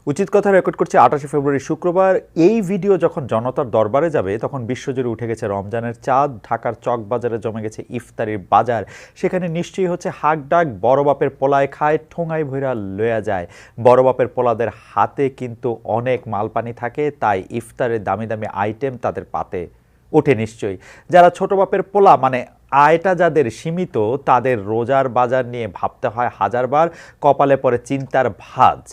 উচিত কথা রেকর্ড করছে 28 ফেব্রুয়ারি শুক্রবার। এই ভিডিও যখন জনতার দরবারে যাবে তখন বিশ্বজুড়ে উঠে গেছে রমজানের চাঁদ। ঢাকার চকবাজারে জমে গেছে ইফতারির বাজার। সেখানে নিশ্চয়ই হচ্ছে হাক ডাক, বড় বাপের পোলায় খায়, ঠোঙায় ভৈরা লয়া যায়। বড় বাপের পোলাদের হাতে কিন্তু অনেক মালপানি থাকে, তাই ইফতারের দামি দামি আইটেম তাদের পাতে ওঠে নিশ্চয়ই। যারা ছোট বাপের পোলা মানে আয়টা যাদের সীমিত, তাদের রোজার বাজার নিয়ে ভাবতে হয় হাজারবার, কপালে পড়ে চিন্তার ভাঁজ।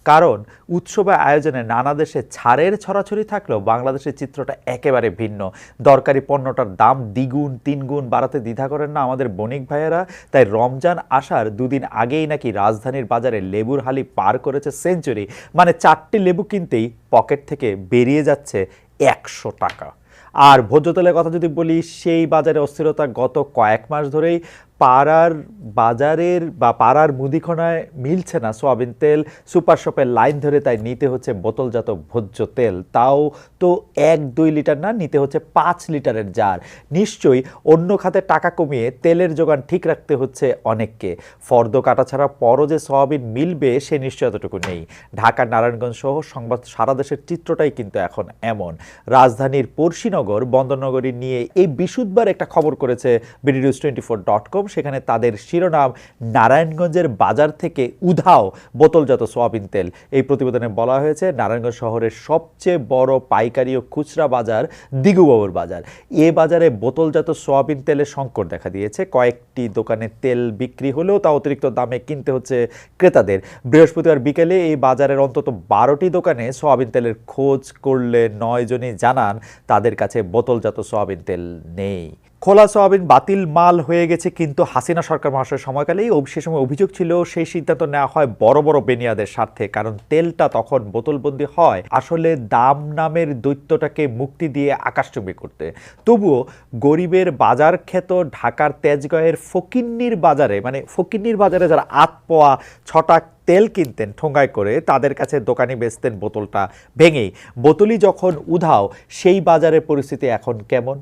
কারণ উৎসবে আয়োজনে নানা দেশে ছাড়ের ছড়াছড়ি থাকলেও বাংলাদেশের চিত্রটা একেবারে ভিন্ন। দরকারি পণ্যটার দাম দ্বিগুণ তিনগুণ বাড়াতে দ্বিধা করেন না আমাদের বণিক ভাইয়েরা। তাই রমজান আসার দুদিন আগেই নাকি রাজধানীর বাজারে লেবুর হালি পার করেছে সেঞ্চুরি। মানে 4টি লেবু কিনতেই পকেট থেকে বেরিয়ে যাচ্ছে 100 টাকা। আর ভোজ্য তেলের কথা যদি বলি, সেই বাজারে অস্থিরতা গত কয়েক মাস ধরেই। পাড়ার বাজারের বা পাড়ার মুদিখানায় মিলছে না সোয়াবিন তেল, সুপার শপের লাইন ধরে তাই নিতে হচ্ছে বোতলজাত ভোজ্য তেল। তাও তো 1-2 লিটার না, নিতে হচ্ছে 5 লিটারের জার। নিশ্চয়ই অন্য খাতে টাকা কমিয়ে তেলের যোগান ঠিক রাখতে হচ্ছে অনেককে। ফর্দ কাটা ছাড়া পরও যে সোয়াবিন মিলবে সে নিশ্চয়তাটুকু নেই। ঢাকা, নারায়ণগঞ্জ সহ সংবাদ সারা দেশের চিত্রটাই কিন্তু এখন এমন। রাজধানীর পড়শিনগর বন্দরনগরী নিয়ে এই বিশুদ্ধবার একটা খবর করেছে BDNews24.com। সেখানে তাদের শিরোনাম, নারায়ণগঞ্জের বাজার থেকে উধাও বোতলজাত সোয়াবিন তেল। এই প্রতিবেদনে বলা হয়েছে নারায়ণগঞ্জ শহরের সবচেয়ে বড় পাইকারি ও খুচরা বাজার দিগুবাবুর বাজার। এ বাজারে বোতলজাত সোয়াবিন তেলের সংকট দেখা দিয়েছে। কয়েকটি দোকানে তেল বিক্রি হলেও তা অতিরিক্ত দামে কিনতে হচ্ছে ক্রেতাদের। বৃহস্পতিবার বিকেলে এই বাজারের অন্তত 12টি দোকানে সোয়াবিন তেলের খোঁজ করলে 9 জনই জানান তাদের কাছে বোতলজাত সোয়াবিন তেল নেই। খোলা সোয়াবিন বাতিল মাল হয়ে গেছে, কিন্তু হাসিনা সরকার মহাশয়ের সময়কালেই সে সময় অভিযোগ ছিল সেই সিদ্ধান্ত নেওয়া হয় বড় বড় বেনিয়াদের স্বার্থে, কারণ তেলটা তখন বোতলবন্দি হয় আসলে দাম নামের দৈত্যটাকে মুক্তি দিয়ে আকাশচুম্বী করতে। তবুও গরিবের বাজার খ্যাত ঢাকার তেজগাঁয়ের ফকিন্নির বাজারে, মানে ফকিন্নির বাজারে যারা 8 পোয়া 6টা তেল কিনতেন ঠোঙায় করে, তাদের কাছে দোকানি বেচতেন বোতলটা ভেঙেই। বোতলই যখন উধাও, সেই বাজারের পরিস্থিতি এখন কেমন?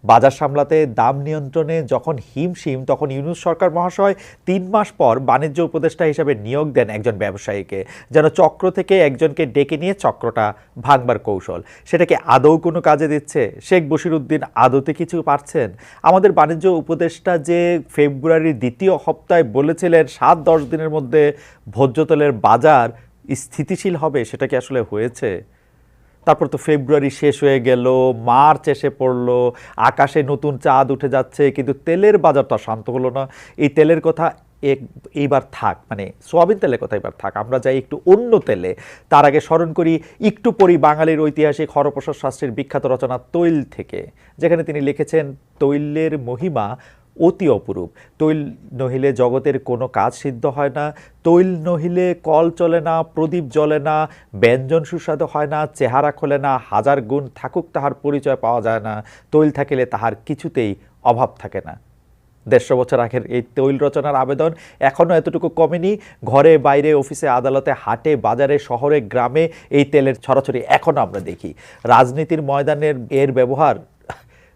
বাজার সামলাতে দাম নিয়ন্ত্রণে যখন হিমশিম, তখন ইউনূস সরকার মহাশয় 3 মাস পর বাণিজ্য উপদেষ্টা হিসেবে নিয়োগ দেন একজন ব্যবসায়ীকে, যেন চক্র থেকে একজনকে ডেকে নিয়ে চক্রটা ভাঙবার কৌশল। সেটাকে আদৌ কোনো কাজে দিচ্ছে? শেখ বশিরউদ্দিন আদতে কিছু পারছেন? আমাদের বাণিজ্য উপদেষ্টা যে ফেব্রুয়ারির 2য় সপ্তাহে বলেছিলেন 7-10 দিনের মধ্যে ভোজ্য তেলের বাজার স্থিতিশীল হবে, সেটা কি আসলে হয়েছে? তারপর তো ফেব্রুয়ারি শেষ হয়ে গেল, মার্চ এসে পড়লো, আকাশে নতুন চাঁদ উঠে যাচ্ছে, কিন্তু তেলের বাজার তো শান্ত হলো না। এই তেলের কথা এইবার থাক, মানে সোয়াবিন তেলের কথা এবার থাক, আমরা যাই একটু অন্য তেলে। তার আগে স্মরণ করি, একটু পড়ি বাঙালির ঐতিহাসিক হরপ্রসাদ শাস্ত্রীর বিখ্যাত রচনা তৈল থেকে, যেখানে তিনি লিখেছেন, তৈলের মহিমা অতি অপরূপ। তৈল নহিলে জগতের কোনো কাজ সিদ্ধ হয় না, তৈল নহিলে কল চলে না, প্রদীপ জ্বলে না, ব্যঞ্জন সুস্বাদু হয় না, চেহারা খোলে না, হাজার গুণ থাকুক তাহার পরিচয় পাওয়া যায় না, তৈল থাকিলে তাহার কিছুতেই অভাব থাকে না। 150 বছর আগের এই তৈল রচনার আবেদন এখনও এতটুকু কমেনি। ঘরে বাইরে, অফিসে, আদালতে, হাটে, বাজারে, শহরে, গ্রামে এই তেলের ছড়াছড়ি এখনও আমরা দেখি। রাজনীতির ময়দানের এর ব্যবহার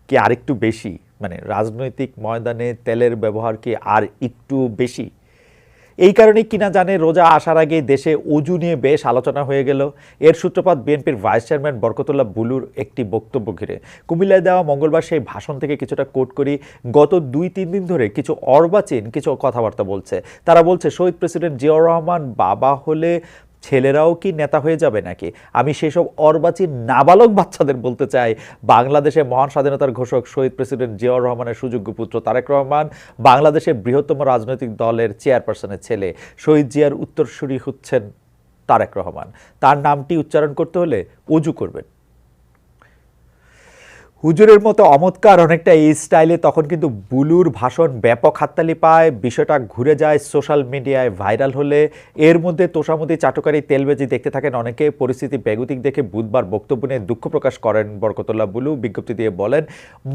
কি আরেকটু বেশি? মানে রাজনৈতিক ময়দানে তেলের ব্যবহার কি আর একটু বেশি? এই কারণে কিনা জানে রোজা আসার আগে দেশে অজু নিয়ে বেশ আলোচনা হয়ে গেল। এর সূত্রপাত বিএনপির ভাইস চেয়ারম্যান বরকতুল্লাহ বুলুর একটি বক্তব্য ঘিরে। কুমিল্লায় দেওয়া মঙ্গলবার সেই ভাষণ থেকে কিছুটা কোট করি। গত 2-3 দিন ধরে কিছু অর্বাচীন কিছু কথাবার্তা বলছে। তারা বলছে, শহীদ প্রেসিডেন্ট জিয়াউর রহমান বাবা হলে ছেলেরাও কি নেতা হয়ে যাবে নাকি? আমি সেসব অর্বাচীন নাবালক বাচ্চাদের বলতে চাই, বাংলাদেশের মহান স্বাধীনতার ঘোষক শহীদ প্রেসিডেন্ট জিয়াউর রহমানের সুযোগ্য পুত্র তারেক রহমান বাংলাদেশের বৃহত্তম রাজনৈতিক দলের চেয়ারপারসনের ছেলে। শহীদ জিয়ার উত্তরসূরি হচ্ছেন তারেক রহমান। তার নামটি উচ্চারণ করতে হলে অজু করবেন। হুজুরের মতো অমৎকার অনেকটা এই স্টাইলে তখন কিন্তু বুলুর ভাষণ ব্যাপক হাততালি পায়। বিষয়টা ঘুরে যায় সোশ্যাল মিডিয়ায় ভাইরাল হলে। এর মধ্যে তোষামোদি চাটুকারি তেলবেজি দেখতে থাকেন অনেকে। পরিস্থিতি বেগতিক দেখে বুধবার বক্তব্য নিয়ে দুঃখ প্রকাশ করেন বরকতুল্লাহ বুলু। বিজ্ঞপ্তি দিয়ে বলেন,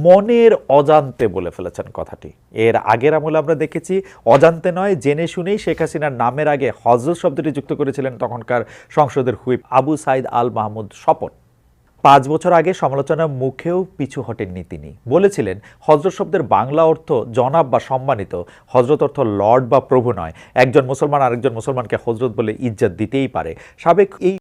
মনের অজান্তে বলে ফেলেছেন কথাটি। এর আগের আমলে আমরা দেখেছি অজান্তে নয়, জেনে শুনেই শেখ হাসিনার নামের আগে হযরত শব্দটি যুক্ত করেছিলেন তখনকার সংসদের হুইপ আবু সাইদ আল মাহমুদ স্বপন। 5 বছর আগে সমালোচনার মুখেও পিছু হটেননি তিনি। বলেছিলেন, হজরত শব্দের বাংলা অর্থ জনাব বা সম্মানিত, হজরত অর্থ লর্ড বা প্রভু নয়। একজন মুসলমান আরেকজন মুসলমানকে হজরত বলে ইজ্জত দিতেই পারে। সাবেক এই